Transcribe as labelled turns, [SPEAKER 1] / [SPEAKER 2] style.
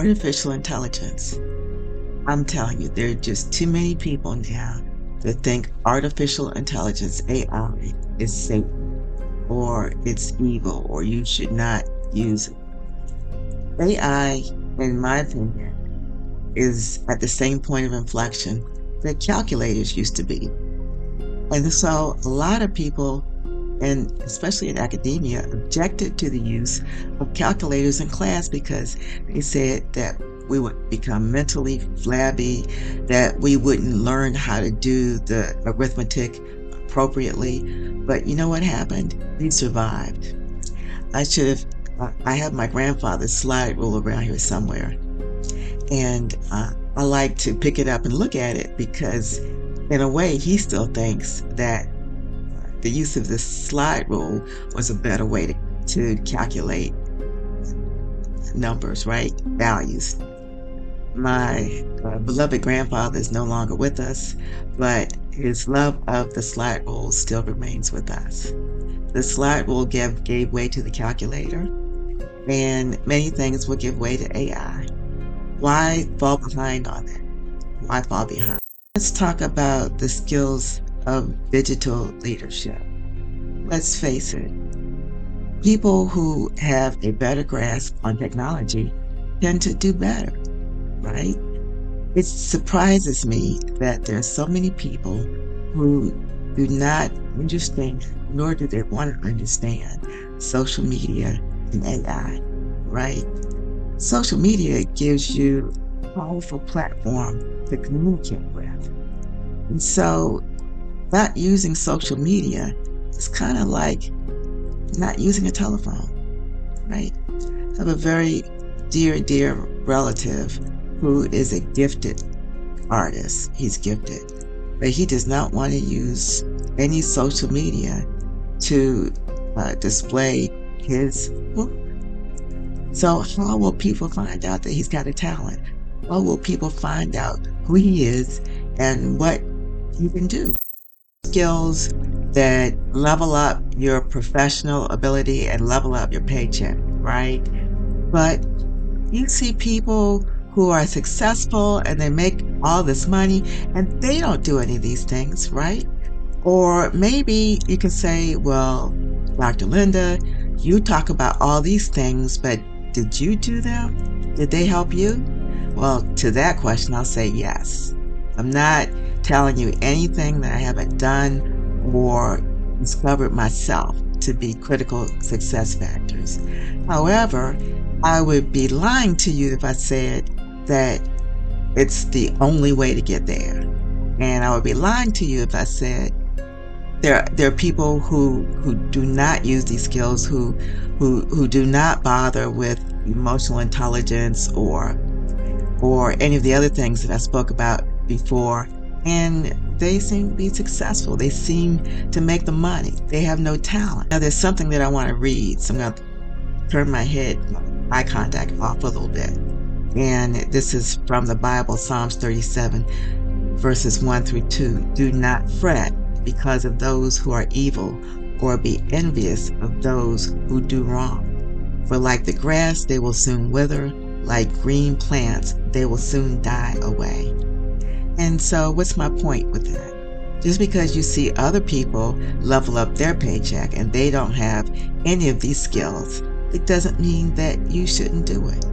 [SPEAKER 1] Artificial intelligence. I'm telling you, there are just too many people now that think artificial intelligence, AI, is Satan or it's evil or you should not use it. AI, in my opinion, is at the same point of inflection that calculators used to be. And so a lot of people, and especially in academia, objected to the use of calculators in class because they said that we would become mentally flabby, that we wouldn't learn how to do the arithmetic appropriately. But you know what happened? We survived. I have my grandfather's slide rule around here somewhere. And I like to pick it up and look at it because, in a way, he still thinks that the use of this slide rule was a better way to calculate numbers, right? Values. My beloved grandfather is no longer with us, but his love of the slide rule still remains with us. The slide rule gave way to the calculator, and many things will give way to AI. Why fall behind on that? Why fall behind? Let's talk about the skills of digital leadership. Let's face it, people who have a better grasp on technology tend to do better, right? It surprises me that there are so many people who do not understand, nor do they want to understand, social media and AI, right? Social media gives you a powerful platform to communicate with. And so not using social media is kind of like not using a telephone, right? I have a very dear relative who is a gifted artist. He's gifted, but he does not want to use any social media to display his work. So how will people find out that he's got a talent? How will people find out who he is and what he can do? Skills that level up your professional ability and level up your paycheck, right? But you see people who are successful and they make all this money and they don't do any of these things, right? Or maybe you can say, well, Dr. Linda, you talk about all these things, but did you do them? Did they help you? Well, to that question, I'll say yes. I'm not telling you anything that I haven't done or discovered myself to be critical success factors. However, I would be lying to you if I said that it's the only way to get there. And I would be lying to you if I said there are people who do not use these skills, who do not bother with emotional intelligence or any of the other things that I spoke about before, and they seem to be successful. They seem to make the money. They have no talent. Now there's something that I want to read, so I'm going to turn my eye contact off a little bit. And this is from the Bible, Psalms 37, verses 1 through 2. Do not fret because of those who are evil, or be envious of those who do wrong. For like the grass, they will soon wither, like green plants, they will soon die away. And so what's my point with that? Just because you see other people level up their paycheck and they don't have any of these skills, it doesn't mean that you shouldn't do it.